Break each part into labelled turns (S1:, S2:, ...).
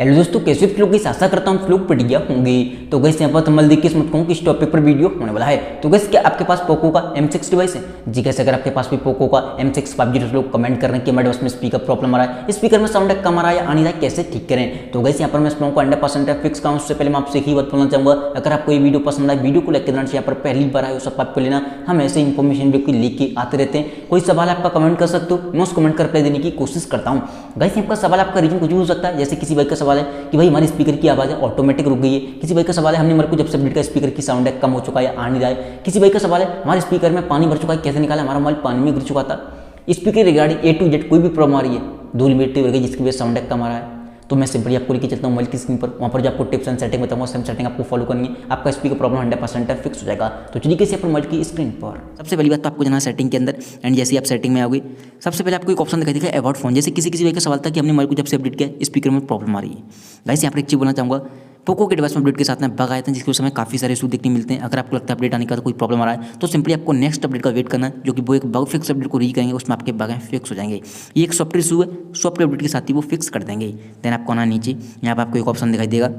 S1: Hello दोस्तों, कैसे आप लोग? आशा करता हूँ आप लोग बढ़िया होंगे। तो गैस यहाँ पर तमल देख के समझ कहूँ कि इस टॉपिक पर वीडियो होने वाला है। तो गैस क्या आपके पास पोको का M6 डिवाइस है? जी गैस, अगर आपके पास भी पोको का M6 5G तो लोग कमेंट कर रहे हैं कि हमारे डिवाइस में स्पीकर प्रॉब्लम आ रहा है, स्पीकर में साउंड कम आ रहा है या आ नहीं रहा है, कैसे ठीक करें। तो गैस यहाँ पर मैं इस को 100% फिक्स का। उससे पहले मैं आपसे ही बात बोलना चाहूँगा, अगर आपको ये वीडियो पसंद आए, वीडियो को लेकर यहाँ पर पहली बार आए हो सब आपको लेना, हम ऐसे इन्फॉर्मेशन वीडियो लेके आते रहते हैं। कोई सवाल आपका कमेंट कर सकते हो, मैं उस कमेंट कर रिप्लाई देने की कोशिश करता हूँ। गैस आपका सवाल आपका रीजन कुछ भी हो सकता है। जैसे किसी भाई का सवाल है कि भाई हमारी स्पीकर की आवाज़ है ऑटोमेटिक रुक गई है। किसी भाई का सवाल है हमने हमारे को जब से अपडेट का स्पीकर की साउंड है कम हो चुका है या आ नहीं रहा है। किसी भाई का सवाल है हमारे स्पीकर में पानी भर चुका है, कैसे निकाला, हमारा मोबाइल पानी में गिर चुका था। Speaker regarding A to Z कोई भी प्रॉब्लम आ रही है, धूल मिट्टी हो गई जिसकी वजह से साउंड कम आ रहा है, तो मैं सिंपली आपको लेके चलता हूँ मोबाइल की स्क्रीन पर। वहाँ पर जो आपको टिप्स एंड सेटिंग बताऊंगा, सेम सेटिंग आपको फॉलो करनी है, आपका स्पीकर प्रॉब्लम 100% फिक्स हो जाएगा। तो चलिए कैसे अपन मोबाइल की स्क्रीन पर सबसे पहली बात तो आपको जाना सेटिंग के अंदर। एंड जैसे आप सेटिंग में आओगे, सबसे पहले आपको एक ऑप्शन दिखाई देगा अबाउट फोन। जैसे किसी भाई का सवाल था कि हमने मोबाइल को जब से अपडेट किया स्पीकर में प्रॉब्लम आ रही है। गाइस यहाँ पर एक चीज़ बोलना चाहूँगा, पोको के डिवाइस में अपडेट के साथ में बग आए थे जिसकी वजह से काफ़ी सारे इशू देखने मिलते हैं। अगर आपको लगता है अपडेट आने का तो कोई प्रॉब्लम आ रहा है तो सिंपली आपको नेक्स्ट अपडेट का वेट करना है, जो कि वो एक बग फिक्स अपडेट को रीच करेंगे, उसमें आपके बग फिक्स हो जाएंगे। ये एक सॉफ्टवेयर इशू है, सॉफ्टवेयर अपडेट के साथ ही वो फिक्स कर देंगे। देन आपको आना नीचे, यहाँ पर आपको एक ऑप्शन दिखाई देगा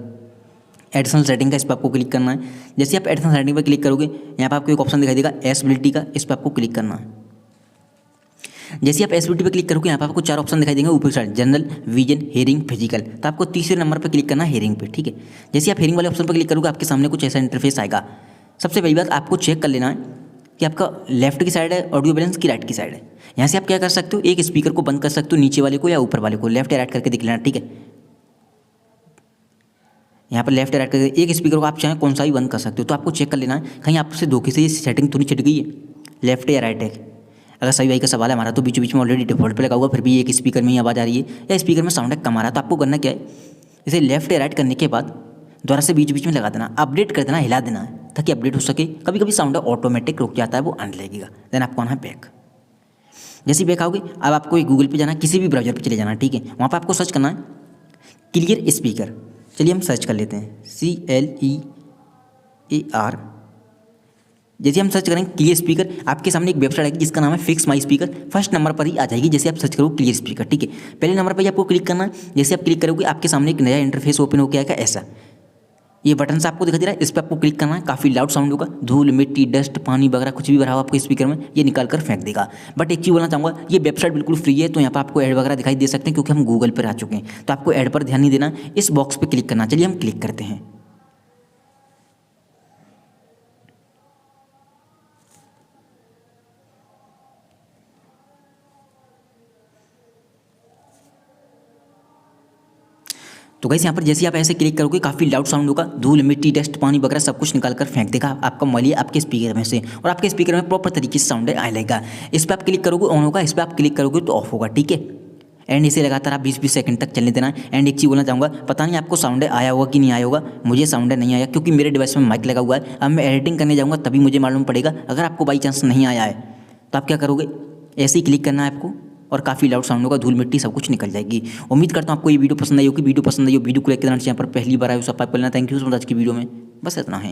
S1: एडिशनल सेटिंग का, इस पर आपको क्लिक करना है। जैसे आप एडिशनल सेटिंग पर क्लिक करोगे, यहाँ पर आपको एक ऑप्शन दिखाई देगा एसेबिलिटी का, इस पर आपको क्लिक करना है। जैसे आप एसेबिलिटी पे क्लिक करोगे, यहाँ पर आपको 4 ऑप्शन दिखाई देंगे ऊपर side, general, vision, hearing, physical. तो आपको तीसरे नंबर पर क्लिक करना है हेयरिंग पे, ठीक है। जैसे आप हेयरिंग वाले ऑप्शन पर क्लिक करोगे, आपके सामने कुछ ऐसा इंटरफेस आएगा। सबसे पहली बात आपको चेक कर लेना है कि आपका लेफ्ट की साइड है ऑडियो बैलेंस की राइट की साइड है। यहाँ से आप क्या कर सकते हो, एक स्पीकर को बंद कर सकते हो, नीचे वाले को या ऊपर वाले को, लेफ्ट या राइट करके देख लेना, ठीक है। यहाँ पर लेफ्ट या राइट करके एक स्पीकर को आप चाहें कौन सा भी बंद कर सकते हो। तो आपको चेक कर लेना है कहीं आपसे धोखे से ये सेटिंग तो नहीं छिट गई है, लेफ्ट या राइट है। अगर सही भाई का सवाल है हमारा तो बीच बीच में ऑलरेडी डिफॉल्ट पे लगा हुआ, फिर भी एक स्पीकर में ही आवाज़ आ रही है या स्पीकर में साउंड कम आ रहा है, तो आपको करना क्या है, इसे लेफ्ट या राइट करने के बाद दोबारा से बीच बीच में लगा देना, अपडेट कर देना, हिला देना है ताकि अपडेट हो सके। कभी कभी साउंड ऑटोमेटिक रुक जाता है, वो आने लगेगा। देन आपको आना है बैक। जैसे बैक आओगे, अब आपको गूगल पे जाना, किसी भी ब्राउजर पे चले जाना, ठीक है। वहाँ पर आपको सर्च करना है क्लियर स्पीकर। चलिए हम सर्च कर लेते हैं CLEAR। जैसे हम सर्च करेंगे क्लियर स्पीकर, आपके सामने एक वेबसाइट आएगी जिसका नाम है fix my speaker, first number पर ही आ जाएगी। जैसे आप सर्च करोगे क्लियर स्पीकर, ठीक है, पहले नंबर पर ही आपको क्लिक करना है। जैसे आप क्लिक करोगे, आपके सामने एक नया इंटरफेस ओपन होकर आएगा ऐसा। ये बटन से आपको दिखाई दे रहा है, इस पर आपको क्लिक करना है। काफ़ी लाउड साउंड होगा, धूल मिट्टी डस्ट पानी वगैरह कुछ भी भरा हो आपके स्पीकर में, ये निकाल कर फेंक देगा। बट एक चीज़ बोलना चाहूँगा, ये वेबसाइट बिल्कुल फ्री है, तो यहाँ पर आपको ऐड वगैरह दिखाई दे सकते हैं क्योंकि हम गूगल पर आ चुके हैं। तो आपको ऐड पर ध्यान नहीं देना, इस बॉक्स पर क्लिक करना। चलिए हम क्लिक करते हैं। तो गाइस यहाँ पर जैसे आप ऐसे क्लिक करोगे, काफ़ी लाउड साउंड होगा, धूल मिट्टी डस्ट पानी वगैरह सब कुछ निकाल कर फेंक देगा आपका मोबाइल आपके स्पीकर में से, और आपके स्पीकर में प्रॉपर तरीके से साउंड आने लगेगा। इस पर आप क्लिक करोगे ऑन होगा, इस पर आप क्लिक करोगे तो ऑफ होगा, ठीक है। एंड इसे लगातार आप 20-20 सेकंड तक चलने देना है। एंड एक चीज़ बोलना चाहूँगा, पता नहीं आपको साउंड आया होगा कि नहीं आया होगा, मुझे साउंड नहीं आया क्योंकि मेरे डिवाइस में माइक लगा हुआ है। अब मैं एडिटिंग करने जाऊँगा तभी मुझे मालूम पड़ेगा। अगर आपको बाई चांस नहीं आया है तो आप क्या करोगे, ऐसे ही क्लिक करना है आपको, और काफ़ी लाउड साउंड होगा, धूल मिट्टी सब कुछ निकल जाएगी। उम्मीद करता हूँ आपको ये वीडियो पसंद आई होगी। वीडियो पसंद आई हो, वीडियो को लाइक करना, चैनल पर पहली बार आए हो सब पाइप करना। थैंक यू सो मच आज की वीडियो में बस इतना है।